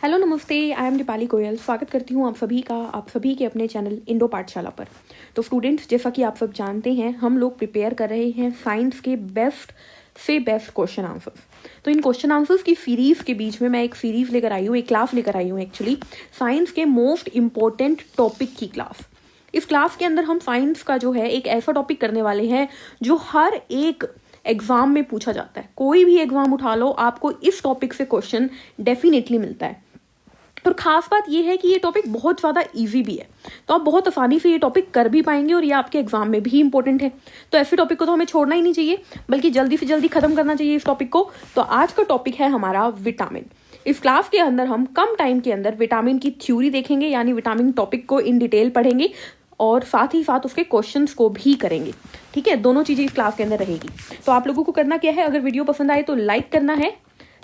Hello नमस्ते, I am Deepali Goyal. स्वागत करती हूँ आप सभी के अपने चैनल इंडो पाठशाला पर। तो स्टूडेंट्स, जैसा कि आप सब जानते हैं, हम लोग प्रिपेयर कर रहे हैं साइंस के बेस्ट से बेस्ट क्वेश्चन आंसर्स। तो इन क्वेश्चन आंसर्स की सीरीज़ के बीच में मैं एक सीरीज़ लेकर आई हूँ, एक क्लास लेकर आई हूँ एक्चुअली, साइंस के मोस्ट इम्पोर्टेंट टॉपिक की क्लास। इस क्लास के अंदर हम साइंस का जो है एक ऐसा टॉपिक करने वाले हैं जो हर एक एग्जाम में पूछा जाता है। कोई भी एग्जाम उठा लो, आपको इस टॉपिक से क्वेश्चन डेफिनेटली मिलता है। और खास बात यह है कि ये टॉपिक बहुत ज़्यादा इजी भी है, तो आप बहुत आसानी से ये टॉपिक कर भी पाएंगे और ये आपके एग्जाम में भी इंपॉर्टेंट है। तो ऐसे टॉपिक को तो हमें छोड़ना ही नहीं चाहिए, बल्कि जल्दी से जल्दी खत्म करना चाहिए इस टॉपिक को। तो आज का टॉपिक है हमारा विटामिन। इस क्लास के अंदर हम कम टाइम के अंदर विटामिन की थ्योरी देखेंगे, यानी विटामिन टॉपिक को इन डिटेल पढ़ेंगे और साथ ही साथ उसके क्वेश्चंस को भी करेंगे। ठीक है, दोनों चीज़ें इस क्लास के अंदर रहेगी। तो आप लोगों को करना क्या है, अगर वीडियो पसंद आए तो लाइक करना है,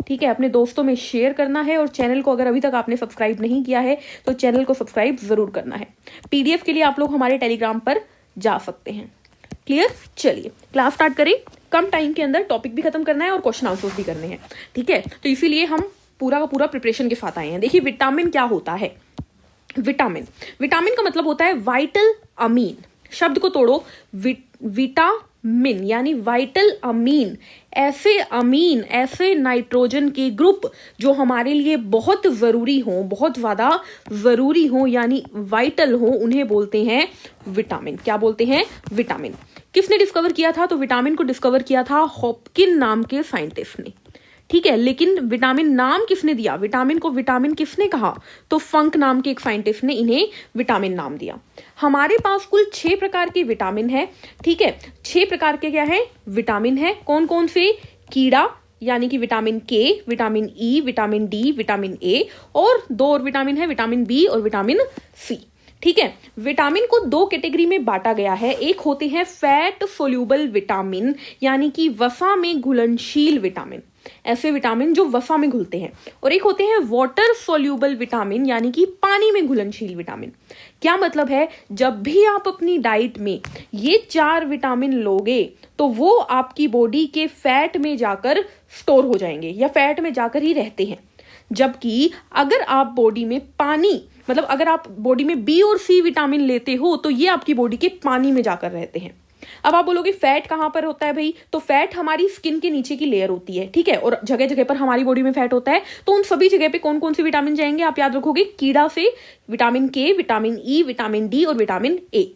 ठीक है, अपने दोस्तों में शेयर करना है, और चैनल को अगर अभी तक आपने सब्सक्राइब नहीं किया है तो चैनल को सब्सक्राइब जरूर करना है। पीडीएफ के लिए आप लोग हमारे टेलीग्राम पर जा सकते हैं। क्लियर? चलिए क्लास स्टार्ट करें। कम टाइम के अंदर टॉपिक भी खत्म करना है और क्वेश्चन आंसर्स भी करने हैं। ठीक है, तो इसीलिए हम पूरा का पूरा प्रिपरेशन के साथ आए हैं। देखिए, विटामिन क्या होता है। विटामिन का मतलब होता है वाइटल अमीन। शब्द को तोड़ो, विटामिन यानी वाइटल अमीन, ऐसे नाइट्रोजन के ग्रुप जो हमारे लिए बहुत जरूरी हो, बहुत ज्यादा जरूरी हो, यानी वाइटल हो, उन्हें बोलते हैं विटामिन। क्या बोलते हैं? विटामिन। किसने डिस्कवर किया था? तो विटामिन को डिस्कवर किया था हॉपकिन नाम के साइंटिस्ट ने। ठीक है, लेकिन विटामिन नाम किसने दिया? विटामिन को विटामिन किसने कहा? तो फंक नाम के एक साइंटिस्ट ने इन्हें विटामिन नाम दिया। हमारे पास कुल 6 प्रकार के विटामिन है। ठीक है, 6 प्रकार के क्या है? विटामिन है। कौन कौन से? कीड़ा यानी कि विटामिन के, vitamin E, vitamin D, vitamin A, और 2 और विटामिन है, विटामिन बी और विटामिन सी। ठीक है, विटामिन को 2 कैटेगरी में बांटा गया है। एक होते हैं फैट सोल्यूबल विटामिन, यानी कि वसा में घुलनशील विटामिन, ऐसे विटामिन जो वसा में घुलते हैं, और एक होते हैं वाटर सोल्यूबल विटामिन, यानी कि पानी में घुलनशील विटामिन। क्या मतलब है? जब भी आप अपनी डाइट में ये 4 विटामिन लोगे तो वो आपकी बॉडी के फैट में जाकर स्टोर हो जाएंगे, या फैट में जाकर ही रहते हैं। जबकि अगर आप बॉडी में पानी, मतलब अगर आप बॉडी में बी और सी विटामिन लेते हो तो ये आपकी बॉडी के पानी में जाकर रहते हैं। अब आप बोलोगे फैट कहां पर होता है भाई? तो फैट हमारी स्किन के नीचे की लेयर होती है। ठीक है, और जगह जगह पर हमारी बॉडी में फैट होता है। तो उन सभी जगह पे कौन कौन से विटामिन जाएंगे? आप याद रखोगे, कीड़ा से विटामिन के, विटामिन ई, विटामिन डी और विटामिन ए।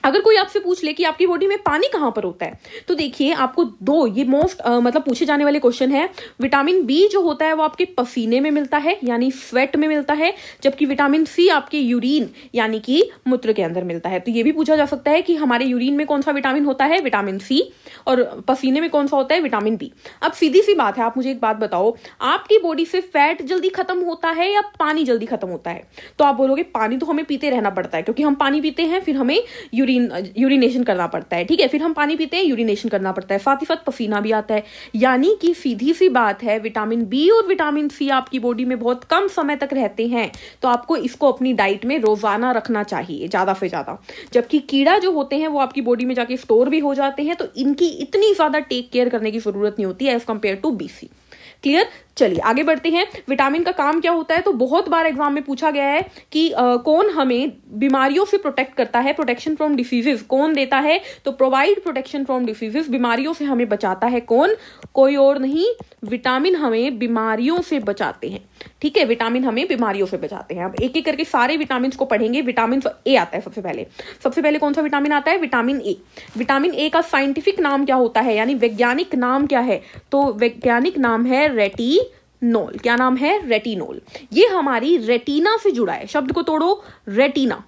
अगर कोई आपसे पूछ ले कि आपकी बॉडी में पानी कहां पर होता है, तो देखिए आपको 2 ये मोस्ट मतलब पूछे जाने वाले क्वेश्चन है। विटामिन बी जो होता है वो आपके पसीने में मिलता है, यानी स्वेट में मिलता है, जबकि विटामिन सी आपके यूरिन यानी कि मूत्र के अंदर मिलता है। तो ये भी पूछा जा सकता है कि हमारे यूरिन में कौन सा विटामिन होता है? Vitamin C. और पसीने में कौन सा होता है? Vitamin B. अब सीधी सी बात है, आप मुझे एक बात बताओ, आपकी बॉडी से फैट जल्दी खत्म होता है या पानी जल्दी खत्म होता है? तो आप बोलोगे पानी तो हमें पीते रहना पड़ता है, क्योंकि हम पानी पीते हैं, फिर हमें यूरिनेशन करना पड़ता है। ठीक है, फिर हम पानी पीते हैं, यूरिनेशन करना पड़ता है, साथ ही साथ पसीना भी आता है। यानी कि सीधी सी बात है, विटामिन बी और विटामिन सी आपकी बॉडी में बहुत कम समय तक रहते हैं, तो आपको इसको अपनी डाइट में रोजाना रखना चाहिए ज्यादा से ज्यादा। जबकि कीड़ा जो होते हैं वो आपकी बॉडी में जाके स्टोर भी हो जाते हैं, तो इनकी इतनी ज्यादा टेक केयर करने की जरूरत नहीं होती है as compare to BC. Clear? चलिए आगे बढ़ते हैं। विटामिन का काम क्या होता है? तो बहुत बार एग्जाम में पूछा गया है कि कौन हमें बीमारियों से प्रोटेक्ट करता है, प्रोटेक्शन फ्रॉम डिसीजेस कौन देता है? तो प्रोवाइड प्रोटेक्शन फ्रॉम डिसीजेस, बीमारियों से हमें बचाता है कौन? कोई और नहीं, विटामिन हमें बीमारियों से बचाते हैं। ठीक है, विटामिन हमें बीमारियों से बचाते हैं। अब एक एक करके सारे विटामिन को पढ़ेंगे। विटामिन ए आता है सबसे पहले कौन सा विटामिन आता है? Vitamin A. विटामिन ए का साइंटिफिक नाम क्या होता है, यानी वैज्ञानिक नाम क्या है? तो वैज्ञानिक नाम है रेटिनोल। क्या नाम है? रेटिनोल। ये हमारी रेटिना से जुड़ा है। शब्द को तोड़ो, रेटिना।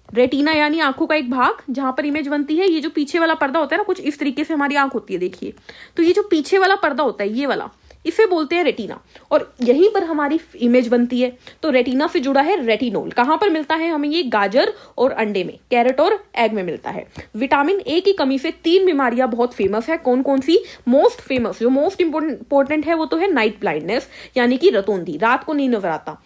रेटिना यानी आंखों का एक भाग जहां पर इमेज बनती है। ये जो पीछे वाला पर्दा होता है ना, कुछ इस तरीके से हमारी आंख होती है, देखिए। तो ये जो पीछे वाला पर्दा होता है, ये वाला, इसे बोलते हैं रेटिना, और यहीं पर हमारी इमेज बनती है। तो रेटिना से जुड़ा है रेटिनोल। कहां पर मिलता है हमें? ये गाजर और अंडे में, कैरेट और एग में मिलता है। विटामिन ए की कमी से 3 बीमारियां बहुत फेमस है। कौन कौन सी? मोस्ट फेमस, जो मोस्ट इंपोर्टेंट है वो तो है नाइट ब्लाइंडनेस, यानी कि रतौंधी, रात को नहीं नजर आता।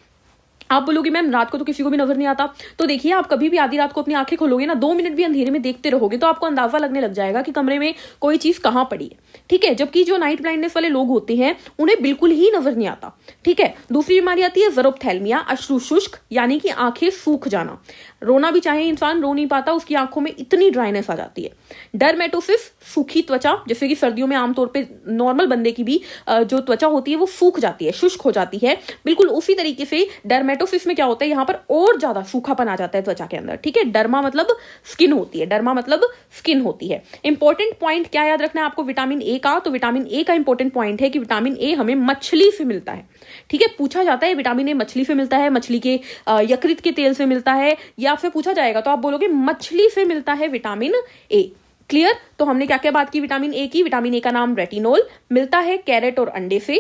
आप बोलोगे मैम रात को तो किसी को भी नजर नहीं आता, तो देखिए आप कभी भी आधी रात को अपनी आंखें खोलोगे ना, 2 मिनट भी अंधेरे में देखते रहोगे तो आपको अंदाजा लगने लग जाएगा कि कमरे में कोई चीज कहाँ पड़ी है, ठीक है। जबकि जो नाइट ब्लाइंडनेस वाले लोग होते हैं उन्हें बिल्कुल ही नजर नहीं आता, ठीक है। दूसरी बीमारी आती है ज़रूरथैल्मिया, अश्रु शुष्क यानी कि आंखें सूख जाना। रोना भी चाहे इंसान रो नहीं पाता, उसकी आंखों में इतनी ड्राइनेस आ जाती है। डर्मेटोसिस, सूखी त्वचा, जैसे कि सर्दियों में आमतौर पे नॉर्मल बंदे की भी जो त्वचा होती है वो सूख जाती है, शुष्क हो जाती है, बिल्कुल उसी तरीके से डर्मेटोसिस में क्या होता है, यहाँ पर और ज्यादा सूखापन आ जाता है त्वचा के अंदर, ठीक है। डर्मा मतलब स्किन होती है, डर्मा मतलब स्किन होती है। इंपॉर्टेंट पॉइंट क्या याद रखना है आपको विटामिन ए का, तो विटामिन ए का इंपॉर्टेंट पॉइंट है कि विटामिन ए हमें मछली से मिलता है, ठीक है। पूछा जाता है विटामिन ए मछली से मिलता है, मछली के यकृत के तेल से मिलता है, या आपसे पूछा जाएगा तो आप बोलोगे मछली से मिलता है विटामिन ए। क्लियर। तो हमने क्या क्या बात की विटामिन ए की। विटामिन ए का नाम रेटिनोल, मिलता है कैरेट और अंडे से।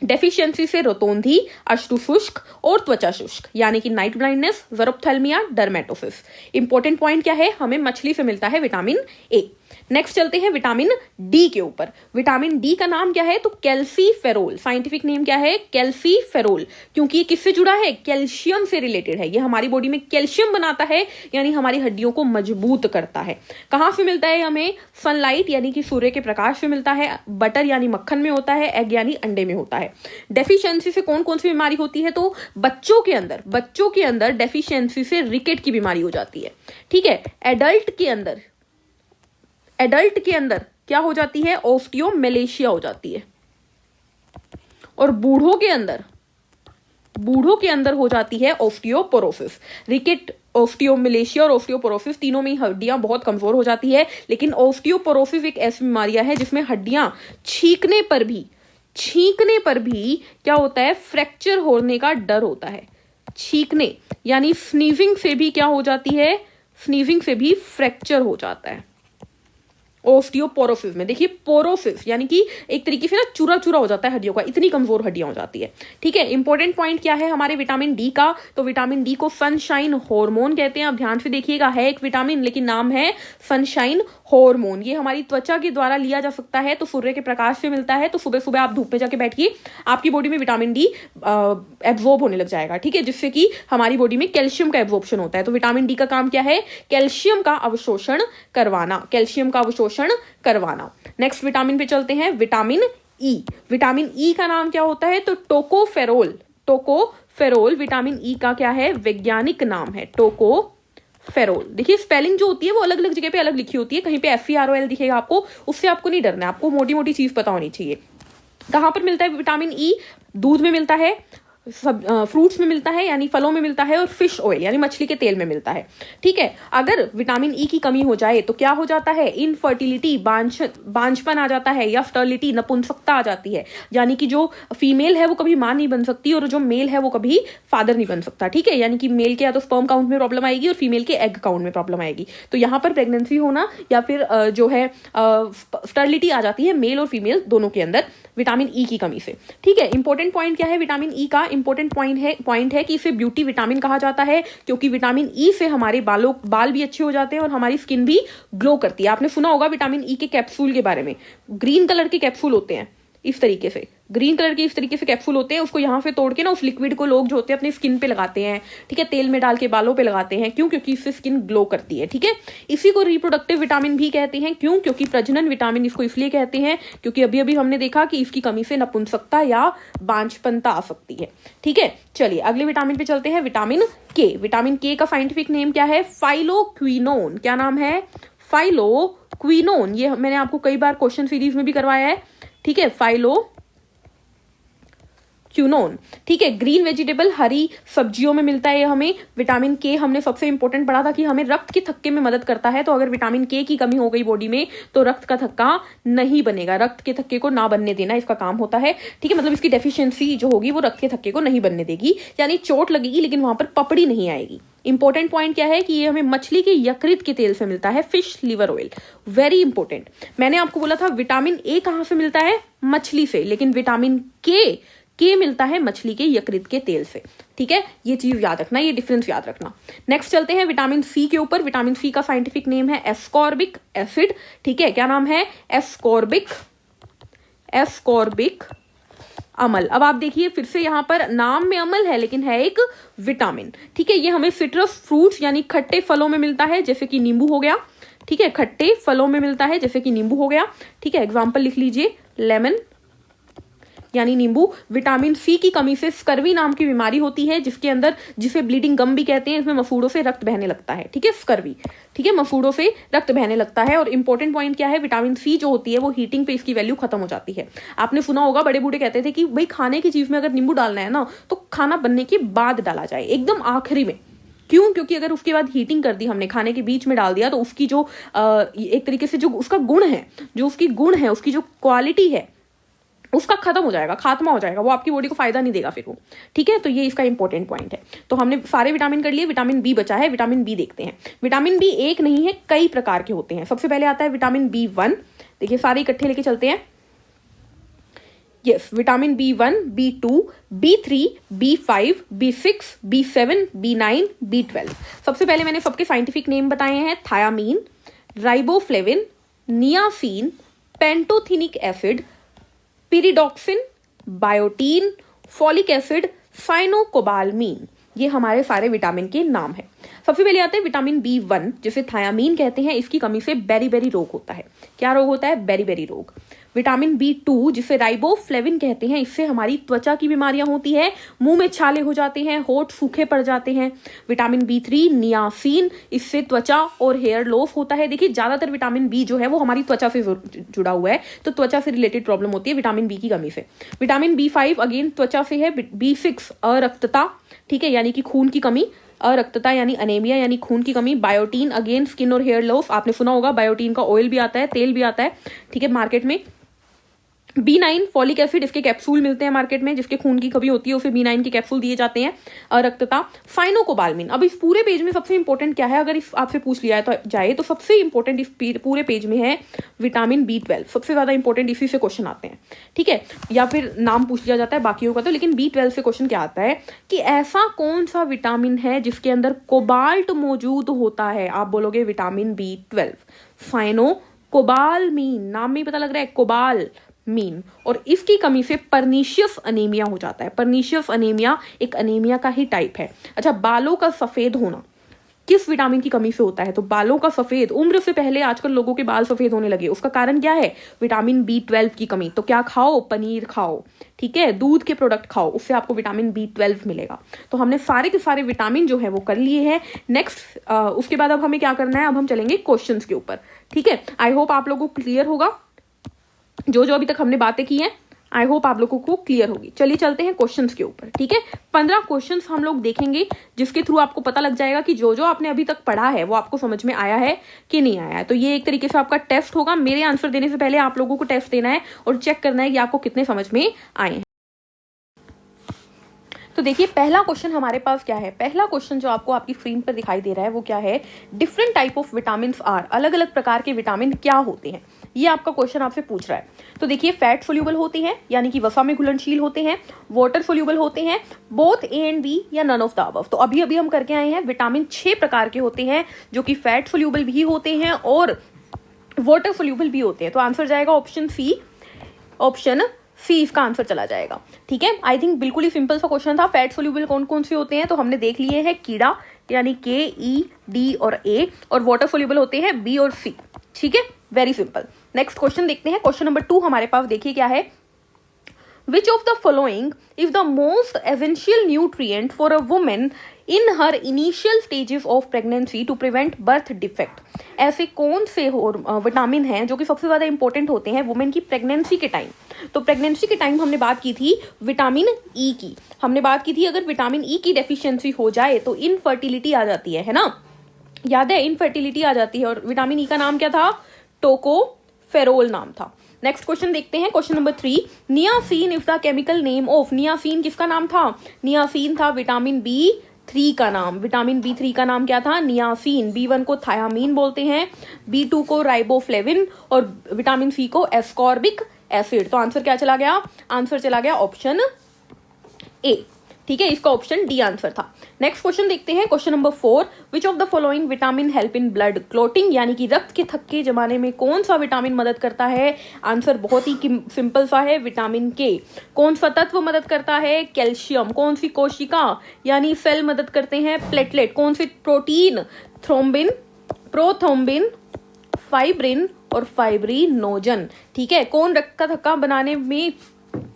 डेफिशिएंसी से रोतोंधी, अश्रु शुष्क और त्वचा शुष्क यानी कि night blindness, xerophthalmia, dermatosis. Important point क्या है, हमें मछली से मिलता है विटामिन ए। नेक्स्ट चलते हैं विटामिन डी के ऊपर। विटामिन डी का नाम क्या है, तो कैल्सीफेरोल, साइंटिफिक नेम क्या है, कैल्सीफेरोल, क्योंकि ये किससे जुड़ा है, कैल्शियम से रिलेटेड है। ये हमारी बॉडी में कैल्शियम बनाता है, यानी हमारी हड्डियों को मजबूत करता है। कहां से मिलता है हमें, सनलाइट यानी कि सूर्य के प्रकाश से मिलता है, बटर यानी मक्खन में होता है, एग यानी अंडे में होता है। डेफिशिएंसी से कौन कौन सी बीमारी होती है, तो बच्चों के अंदर डेफिशिएंसी से रिकेट की बीमारी हो जाती है, ठीक है। एडल्ट के अंदर क्या हो जाती है, ऑस्टियोमेलेशिया हो जाती है। और बूढ़ों के अंदर हो जाती है ऑस्टियोपोरोसिस। रिकेट, ऑस्टियोमेलेशिया और ऑस्टियोपोरोसिस तीनों में हड्डियां बहुत कमजोर हो जाती है, लेकिन ऑस्टियोपोरोसिस एक ऐसी बीमारियां है जिसमें हड्डियां छींकने पर भी क्या होता है, फ्रैक्चर होने का डर होता है। छींकने यानी स्नीजिंग से भी क्या हो जाती है, स्नीजिंग से भी फ्रैक्चर हो जाता है ऑस्टियोपोरोसिस में। देखिए पोरोसिस यानी कि एक तरीके से ना चूरा चूरा हो जाता है हड्डियों का, इतनी कमजोर हड्डियां हो जाती है, ठीक है। इंपॉर्टेंट पॉइंट क्या है हमारे विटामिन डी का, तो विटामिन डी को सनशाइन हार्मोन कहते हैं। अब ध्यान से देखिएगा, है एक विटामिन लेकिन नाम है सनशाइन हार्मोन। ये हमारी त्वचा के द्वारा लिया जा सकता है, तो सूर्य के प्रकाश से मिलता है। तो सुबह सुबह आप धूप में जाके बैठिए, आपकी बॉडी में विटामिन डी एब्जॉर्ब होने लग जाएगा, ठीक है, जिससे कि हमारी बॉडी में कैल्शियम का एब्जॉर्प्शन होता है। तो विटामिन डी का काम क्या है, कैल्शियम का अवशोषण करवाना। नेक्स्ट विटामिन पे चलते हैं, विटामिन ई। विटामिन ई का नाम क्या होता है, तो टोकोफेरोल विटामिन ई का क्या है, वैज्ञानिक नाम है, टोकोफेरोल। देखिए स्पेलिंग जो होती है वो अलग अलग जगह पे अलग लिखी होती है, कहीं पे FEROL दिखेगा आपको, उससे आपको नहीं डरना है, आपको मोटी मोटी चीज पता होनी चाहिए। कहां पर मिलता है विटामिन ई, दूध में मिलता है, सब फ्रूट्स में मिलता है यानी फलों में मिलता है, और फिश ऑयल यानी मछली के तेल में मिलता है, ठीक है। अगर विटामिन ई की कमी हो जाए तो क्या हो जाता है, इनफर्टिलिटी, बांझपन आ जाता है, या स्टर्लिटी, नपुंसकता आ जाती है, यानी कि जो फीमेल है वो कभी मां नहीं बन सकती और जो मेल है वो कभी फादर नहीं बन सकता, ठीक है। यानी कि मेल के या तो स्पर्म काउंट में प्रॉब्लम आएगी और फीमेल के एग काउंट में प्रॉब्लम आएगी। तो यहाँ पर प्रेगनेंसी होना या फिर जो है स्टर्लिटी आ जाती है मेल और फीमेल दोनों के अंदर विटामिन ई की कमी से, ठीक है। इंपॉर्टेंट पॉइंट क्या है विटामिन ई का, इंपॉर्टेंट पॉइंट है कि इसे ब्यूटी विटामिन कहा जाता है, क्योंकि विटामिन ई से हमारे बाल भी अच्छे हो जाते हैं और हमारी स्किन भी ग्लो करती है। आपने सुना होगा विटामिन ई के कैप्सूल के बारे में, ग्रीन कलर के कैप्सूल होते हैं, इस तरीके से ग्रीन कलर के इस तरीके से कैप्सूल होते हैं, उसको यहाँ से तोड़ के ना उस लिक्विड को लोग जो होते हैं अपनी स्किन पे लगाते हैं, ठीक है, तेल में डाल के बालों पे लगाते हैं। क्यों, क्योंकि इससे स्किन ग्लो करती है, ठीक है। इसी को रिप्रोडक्टिव विटामिन भी कहते हैं। क्यों, क्योंकि प्रजनन विटामिन इसको इसलिए कहते हैं क्योंकि अभी अभी हमने देखा कि इसकी कमी से नपुंसकता या बांझपनता आ सकती है, ठीक है। चलिए अगले विटामिन पे चलते हैं, विटामिन के। विटामिन के का साइंटिफिक नेम क्या है, फाइलोक्विनोन। क्या नाम है, फाइलोक्विनोन। ये मैंने आपको कई बार क्वेश्चन सीरीज में भी करवाया है, ठीक है, फाइलोक्विनोन, ठीक है। ग्रीन वेजिटेबल, हरी सब्जियों में मिलता है हमें। विटामिन के हमने सबसे इंपॉर्टेंट पढ़ा था कि हमें रक्त के थक्के में मदद करता है, तो अगर विटामिन के की कमी हो गई बॉडी में तो रक्त का थक्का नहीं बनेगा, रक्त के थक्के को ना बनने देना इसका काम होता है, ठीक है। मतलब इसकी डेफिशिएंसी जो होगी वो रक्त के थक्के को नहीं बनने देगी, यानी चोट लगेगी लेकिन वहां पर पपड़ी नहीं आएगी। इंपॉर्टेंट पॉइंट क्या है कि ये हमें मछली के यकृत के तेल से मिलता है, fish liver oil, very important. मैंने आपको बोला था विटामिन ए कहां से मिलता है, मछली से, लेकिन विटामिन के मिलता है मछली के यकृत के तेल से, ठीक है। ये चीज याद रखना, ये डिफरेंस याद रखना। नेक्स्ट चलते हैं विटामिन सी के ऊपर। विटामिन सी का साइंटिफिक नेम है एस्कॉर्बिक एसिड, ठीक है। क्या नाम है, एस्कॉर्बिक अमल। अब आप देखिए फिर से यहाँ पर नाम में अमल है लेकिन है एक विटामिन। ठीक है, ये हमें सिट्रस फ्रूट्स यानी खट्टे फलों में मिलता है, जैसे कि नींबू हो गया। ठीक है, खट्टे फलों में मिलता है जैसे कि नींबू हो गया। ठीक है, एग्जाम्पल लिख लीजिए, लेमन यानी नींबू। विटामिन सी की कमी से स्कर्वी नाम की बीमारी होती है, जिसे ब्लीडिंग गम भी कहते हैं। इसमें मसूड़ों से रक्त बहने लगता है। ठीक है, स्कर्वी। ठीक है, मसूड़ों से रक्त बहने लगता है। और इंपॉर्टेंट पॉइंट क्या है, विटामिन सी जो होती है वो हीटिंग पे इसकी वैल्यू खत्म हो जाती है। आपने सुना होगा, बड़े बूढ़े कहते थे कि भाई खाने की चीज में अगर नींबू डालना है ना तो खाना बनने के बाद डाला जाए, एकदम आखिरी में। क्यों? क्योंकि अगर उसके बाद हीटिंग कर दी हमने, खाने के बीच में डाल दिया, तो उसकी जो एक तरीके से जो उसका गुण है, उसकी जो क्वालिटी है, उसका खत्म हो जाएगा, खात्मा हो जाएगा, वो आपकी बॉडी को फायदा नहीं देगा फिर वो। ठीक है, तो ये इसका इंपॉर्टेंट पॉइंट है। तो हमने सारे विटामिन कर लिए, विटामिन बी बचा है। विटामिन बी देखते हैं। विटामिन बी एक नहीं है, कई प्रकार के होते हैं। सबसे पहले आता है विटामिन B1। देखिए सारे इकट्ठे लेके चलते हैं। Yes, vitamin B1, B2, B3, B5, B6, B7, B9, B12। सबसे पहले मैंने सबके साइंटिफिक नेम बताए हैं, thiamine, riboflavin, niacin, pantothenic acid, pyridoxine, biotin, folic acid, cyanocobalamin. ये हमारे सारे विटामिन के नाम है। सबसे पहले आते हैं विटामिन B1, जिसे थायामीन कहते हैं। इसकी कमी से बेरी-बेरी रोग होता है। क्या रोग होता है? बेरी-बेरी रोग। विटामिन B2, जिसे राइबोफ्लेविन कहते हैं, इससे हमारी त्वचा की बीमारियां होती है, मुंह में छाले हो जाते हैं, होठ सूखे पड़ जाते हैं। विटामिन B3, नियासिन, इससे त्वचा और हेयर लॉस होता है। देखिए ज्यादातर विटामिन बी जो है वो हमारी त्वचा से जुड़ा हुआ है, तो त्वचा से रिलेटेड प्रॉब्लम होती है विटामिन बी की कमी से। विटामिन B5 अगेन त्वचा से है। B6 अरक्तता, ठीक है, यानी कि खून की कमी, अरक्तता यानी अनेमिया यानी खून की कमी। बायोटीन अगेन स्किन और हेयर लॉस, आपने सुना होगा, बायोटीन का ऑयल भी आता है, तेल भी आता है, ठीक है, मार्केट में। B9 फॉलिक एसिड, इसके कैप्सूल मिलते हैं मार्केट में, जिसके खून की कमी होती है उसे B9 के कैप्सूल दिए जाते हैं। अरक्तता, साइनोकोबालमीन। अब इस पूरे पेज में सबसे इंपॉर्टेंट क्या है, अगर इस आपसे पूछ लिया जाए तो सबसे इंपॉर्टेंट इस पूरे पेज में है विटामिन B12। सबसे ज्यादा इंपॉर्टेंट इसी से क्वेश्चन आते हैं। ठीक है, या फिर नाम पूछ लिया जाता है बाकियों का तो, लेकिन B12 से क्वेश्चन क्या आता है कि ऐसा कौन सा विटामिन है जिसके अंदर कोबाल्ट मौजूद होता है। आप बोलोगे विटामिन B12, साइनोकोबालमीन। नाम में ही पता लग रहा है, कोबाल मीन। और इसकी कमी से पर्नीशियस अनीमिया हो जाता है। पर्नीशियस अनीमिया एक अनीमिया का ही टाइप है। अच्छा, बालों का सफेद होना किस विटामिन की कमी से होता है? तो बालों का सफेद, उम्र से पहले आजकल लोगों के बाल सफेद होने लगे, उसका कारण क्या है? विटामिन B12 की कमी। तो क्या खाओ? पनीर खाओ, ठीक है, दूध के प्रोडक्ट खाओ, उससे आपको विटामिन B12 मिलेगा। तो हमने सारे के सारे विटामिन जो है वो कर लिए हैं। नेक्स्ट उसके बाद अब हमें क्या करना है, अब हम चलेंगे क्वेश्चंस के ऊपर। ठीक है, आई होप आप लोगों को क्लियर होगा, जो जो अभी तक हमने बातें की हैं, आई होप आप लोगों को क्लियर होगी। चलिए चलते हैं क्वेश्चंस के ऊपर। ठीक है, 15 क्वेश्चंस हम लोग देखेंगे, जिसके थ्रू आपको पता लग जाएगा कि जो जो आपने अभी तक पढ़ा है वो आपको समझ में आया है कि नहीं आया है। तो ये एक तरीके से आपका टेस्ट होगा। मेरे आंसर देने से पहले आप लोगों को टेस्ट देना है और चेक करना है कि आपको कितने समझ में आए हैं। तो देखिए पहला क्वेश्चन हमारे पास क्या है। पहला क्वेश्चन जो आपको आपकी स्क्रीन पर दिखाई दे रहा है वो क्या है, different type of vitamin are. अलग अलग प्रकार के विटामिन क्या होते हैं, ये आपका क्वेश्चन आपसे पूछ रहा है। तो देखिए फैट सोल्यूबल होते हैं, यानी कि वसा में घुलनशील होते हैं, वाटर सोल्यूबल होते हैं, बोथ ए एंड बी या नन ऑफ द अबव। तो अभी अभी हम करके आए हैं, विटामिन 6 प्रकार के होते हैं, जो कि फैट सोल्यूबल भी होते हैं और वाटर सोल्यूबल भी होते हैं। तो आंसर जाएगा ऑप्शन सी, ऑप्शन सी इसका आंसर चला जाएगा। ठीक है, आई थिंक बिल्कुल ही सिंपल सा क्वेश्चन था। फैट सोल्यूबल कौन कौन से होते हैं, तो हमने देख लिए हैं, कीड़ा यानी के, ई, डी और ए, और वाटर सोल्यूबल होते हैं बी और सी। ठीक है, वेरी सिंपल। नेक्स्ट क्वेश्चन देखते हैं। क्वेश्चन नंबर 2 हमारे पास देखिए क्या है, Which of the following is the most essential nutrient for a woman in her initial stages of pregnancy to prevent birth defect? ऐसे कौन से विटामिन हैं जो कि सबसे ज्यादा इंपॉर्टेंट होते हैं वुमेन की प्रेगनेंसी के टाइम? तो प्रेगनेंसी के टाइम हमने बात की थी विटामिन ई की। हमने बात की थी अगर विटामिन ई की डेफिशिएंसी हो जाए तो इनफर्टिलिटी आ जाती है ना, याद है, इनफर्टिलिटी आ जाती है। और विटामिन ई का नाम क्या था? टोकोफेरोल नाम था। नेक्स्ट क्वेश्चन देखते हैं, question number 3। Niacin is the chemical name of, niacin किसका नाम था? नियासिन था विटामिन B3 का नाम। विटामिन B3 का नाम क्या था? नियासिन। B1 को थायामीन बोलते हैं, B2 को राइबोफ्लेविन और विटामिन C को एस्कॉर्बिक एसिड। तो आंसर क्या चला गया? आंसर चला गया ऑप्शन ए। ठीक है, इसका ऑप्शन डी आंसर था। नेक्स्ट क्वेश्चन देखते हैं, question number 4, which of the following vitamin help in blood clotting, यानी कि रक्त के थक्के जमाने में कौन सा विटामिन मदद करता है? आंसर बहुत ही सिंपल सा है, विटामिन के। कौन सा तत्व मदद करता है? कैल्शियम। कौन सी कोशिका यानी सेल मदद करते हैं? प्लेटलेट। कौन सी प्रोटीन? थ्रोम्बिन, प्रोथ्रोम्बिन, फाइब्रिन और फाइब्रिनोजन। ठीक है, कौन रक्त का थक्का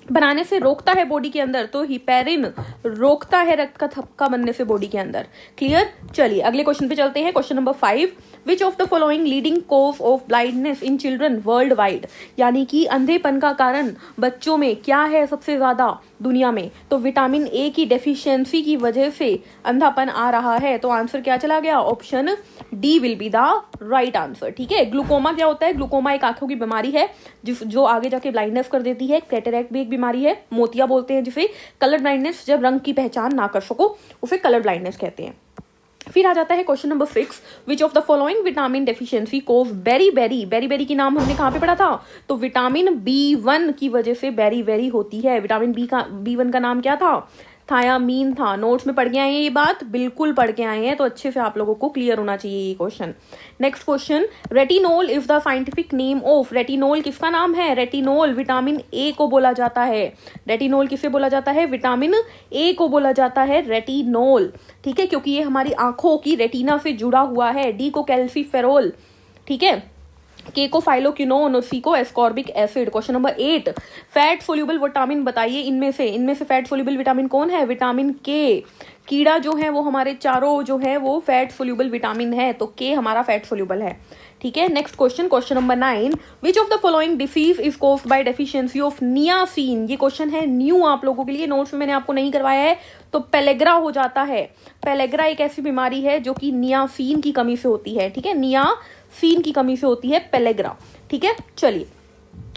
बनाने से रोकता है बॉडी के अंदर? तो हिपेरिन रोकता है रक्त का थक्का बनने से बॉडी के अंदर। क्लियर। चलिए अगले क्वेश्चन पे चलते हैं, question number 5, which of the following leading cause of blindness in children world wide, यानी कि अंधेपन का कारण बच्चों में क्या है सबसे ज्यादा दुनिया में? तो विटामिन ए की डेफिशिएंसी की वजह से अंधापन आ रहा है, तो आंसर क्या चला गया? Option D will be the right answer. ठीक है, ग्लूकोमा क्या होता है? ग्लूकोमा एक आंखों की बीमारी है जो आगे जाके ब्लाइंडनेस कर देती है। कैटरैक्ट भी एक बीमारी है, मोतिया बोलते हैं जिसे। कलर ब्लाइंडनेस, जब रंग की पहचान ना कर सको उसे कलर ब्लाइंडनेस कहते हैं। फिर आ जाता है question number 6, which of the following vitamin deficiency cause beri की नाम हमने कहाँ पे पढ़ा था? तो विटामिन B1 की वजह से बेरी होती है। विटामिन B1 का नाम क्या था? थायामीन था। नोट्स में पढ़ के आए हैं ये बात? बिल्कुल पढ़ के आए हैं, तो अच्छे से आप लोगों को क्लियर होना चाहिए ये question. Next question, retinol is the scientific name of, retinol किसका नाम है? रेटिनोल विटामिन ए को बोला जाता है। रेटिनोल किसे बोला जाता है? विटामिन ए को बोला जाता है रेटिनोल। ठीक है, क्योंकि ये हमारी आंखों की रेटिना से जुड़ा हुआ है। डी को कैल्सीफेरोल, ठीक है, के को फाइलोक्विनोन और सी को ascorbic acid. Question number 8, fat soluble vitamin बताइए इनमें से फैट सोल्यूबल विटामिन कौन है? विटामिन के। कीड़ा जो है वो हमारे चारों जो है वो फैट सोल्यूबल विटामिन है, तो के हमारा फैट सोल्यूबल है। ठीक है, next question, question number 9, which of the following disease is caused by deficiency of niacin. ये क्वेश्चन है न्यू आप लोगों के लिए, नोट्स में मैंने आपको नहीं करवाया है, तो पेलेग्रा हो जाता है। पेलेग्रा एक ऐसी बीमारी है जो कि नियासिन की कमी से होती है। ठीक है, नियासिन की कमी से होती है पेलेग्रा। ठीक है, चलिए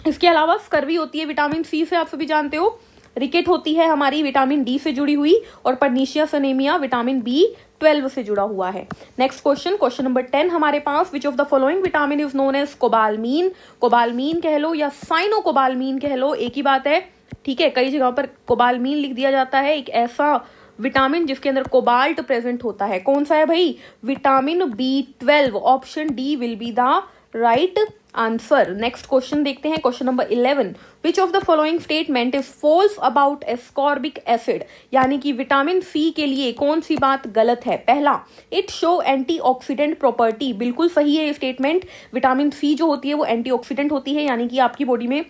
इसके अलावा स्कर्वी होती है विटामिन सी से, आप सभी जानते हो। रिकेट होती है हमारी विटामिन डी से जुड़ी हुई, और पर्नीशियस एनीमिया विटामिन B12 से जुड़ा हुआ है। नेक्स्ट क्वेश्चन, क्वेश्चन नंबर 10 हमारे पास, which of the following vitamin is known as cobalamin. Cobalamin कह लो या साइनोकोबालमीन कह लो, एक ही बात है। ठीक है, कई जगहों पर कोबालमीन लिख दिया जाता है, एक ऐसा विटामिन जिसके अंदर कोबाल्ट प्रेजेंट होता है। कौन सा है भाई? Vitamin B12। Option D will be the right answer. Next question देखते हैं, question number 11, which of the following statement is false about ascorbic acid, यानी कि विटामिन सी के लिए कौन सी बात गलत है? पहला, इट शो एंटीऑक्सीडेंट प्रॉपर्टी, बिल्कुल सही है ये स्टेटमेंट। विटामिन सी जो होती है वो एंटीऑक्सीडेंट होती है, यानी कि आपकी बॉडी में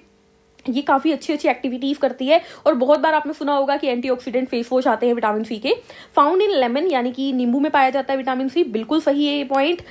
ये काफी अच्छी एक्टिविटीज करती है। और बहुत बार आपने सुना होगा कि एंटीऑक्सीडेंट फेस वॉश आते हैं विटामिन सी के। फाउंड इन लेमन, यानी कि नींबू में पाया जाता है विटामिन सी, बिल्कुल सही है ये point.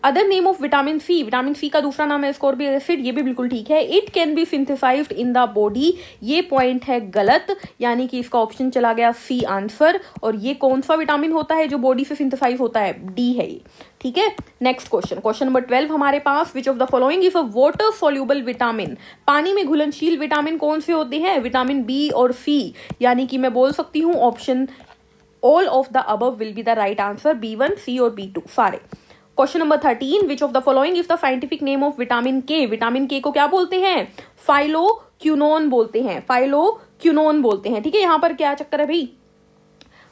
Other name of vitamin C का दूसरा नाम है एस्कॉर्बिक एसिड, ये भी बिल्कुल ठीक है। It can be synthesized in the body, ये पॉइंट है गलत, यानी कि इसका ऑप्शन चला गया सी आंसर। और ये कौन सा विटामिन होता है जो बॉडी से सिंथेसाइज होता है? डी है ये। ठीक है, नेक्स्ट क्वेश्चन, क्वेश्चन नंबर 12 हमारे पास, which of the following is a water soluble vitamin. पानी में घुलनशील विटामिन कौन से होते हैं? विटामिन बी और सी, यानी कि मैं बोल सकती हूँ option all of the above will be the right answer. B1, C और B2 सारे। Question number 13, which of the following is the scientific name of vitamin के। विटामिन के को क्या बोलते हैं? फाइलोक्विनोन बोलते हैं, फाइलोक्विनोन बोलते हैं। ठीक है, यहाँ पर क्या चक्कर है भाई?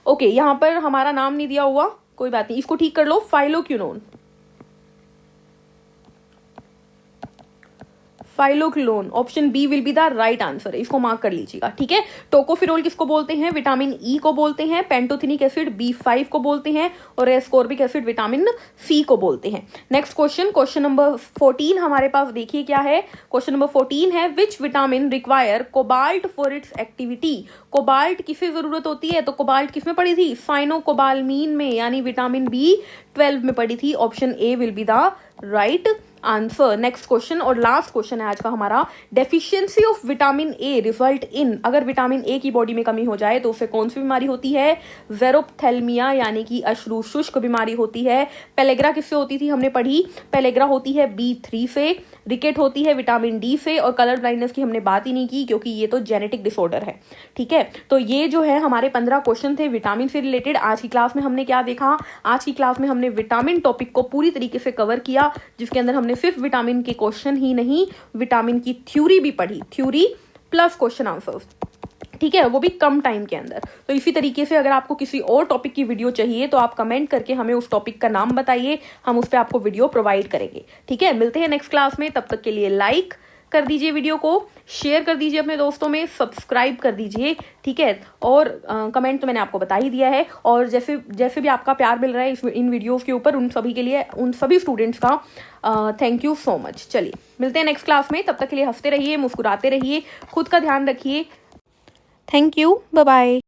ओके, यहाँ पर हमारा नाम नहीं दिया हुआ, कोई बात नहीं, इसको ठीक कर लो, phylloquinone, phylloquinone. Option B will be the right answer, इसको मार्क कर लीजिएगा। ठीक है, टोकोफिरोल किसको बोलते हैं? विटामिन ई को बोलते हैं। पेंटोथेनिक एसिड B5 को बोलते हैं, और एस्कॉर्बिक एसिड विटामिन सी को बोलते हैं। नेक्स्ट क्वेश्चन, क्वेश्चन नंबर 14 हमारे पास देखिए क्या है। क्वेश्चन नंबर 14 है, which vitamin require cobalt for its activity. Cobalt किसे जरूरत होती है? तो कोबाल्ट किसमें पड़ी थी? साइनोकोबालमीन में, यानी विटामिन B12 में पड़ी थी। Option A will be the right answer. Next question और लास्ट क्वेश्चन है आज का हमारा, deficiency of vitamin a result in, अगर विटामिन ए की बॉडी में कमी हो जाए तो उससे कौन सी बीमारी होती है? ज़ेरोप्थेल्मिया, यानी कि अश्रु शुष्क बीमारी होती है। पेलेग्रा किससे होती थी हमने पढ़ी? पेलेग्रा होती है B3 से। रिकेट होती है विटामिन डी से, और कलर ब्लाइंडनेस की हमने बात ही नहीं की क्योंकि ये तो जेनेटिक डिसऑर्डर है। ठीक है, तो ये जो है हमारे 15 क्वेश्चन थे विटामिन से रिलेटेड। आज की क्लास में हमने क्या देखा? आज की क्लास में हमने विटामिन टॉपिक को पूरी तरीके से कवर किया, जिसके अंदर हमने सिर्फ विटामिन के क्वेश्चन ही नहीं, विटामिन की थ्योरी भी पढ़ी, थ्योरी प्लस क्वेश्चन आंसर्स। ठीक है, वो भी कम टाइम के अंदर। तो इसी तरीके से अगर आपको किसी और टॉपिक की वीडियो चाहिए तो आप कमेंट करके हमें उस टॉपिक का नाम बताइए, हम उस पर आपको वीडियो प्रोवाइड करेंगे। ठीक है, मिलते हैं नेक्स्ट क्लास में, तब तक के लिए लाइक कर दीजिए वीडियो को, शेयर कर दीजिए अपने दोस्तों में, सब्सक्राइब कर दीजिए। ठीक है, और कमेंट तो मैंने आपको बता ही दिया है, और जैसे जैसे भी आपका प्यार मिल रहा है इन वीडियोस के ऊपर, उन सभी के लिए, उन सभी स्टूडेंट्स का थैंक यू सो मच। चलिए मिलते हैं नेक्स्ट क्लास में, तब तक के लिए हंसते रहिए, मुस्कुराते रहिए, खुद का ध्यान रखिए। Thank you, bye bye.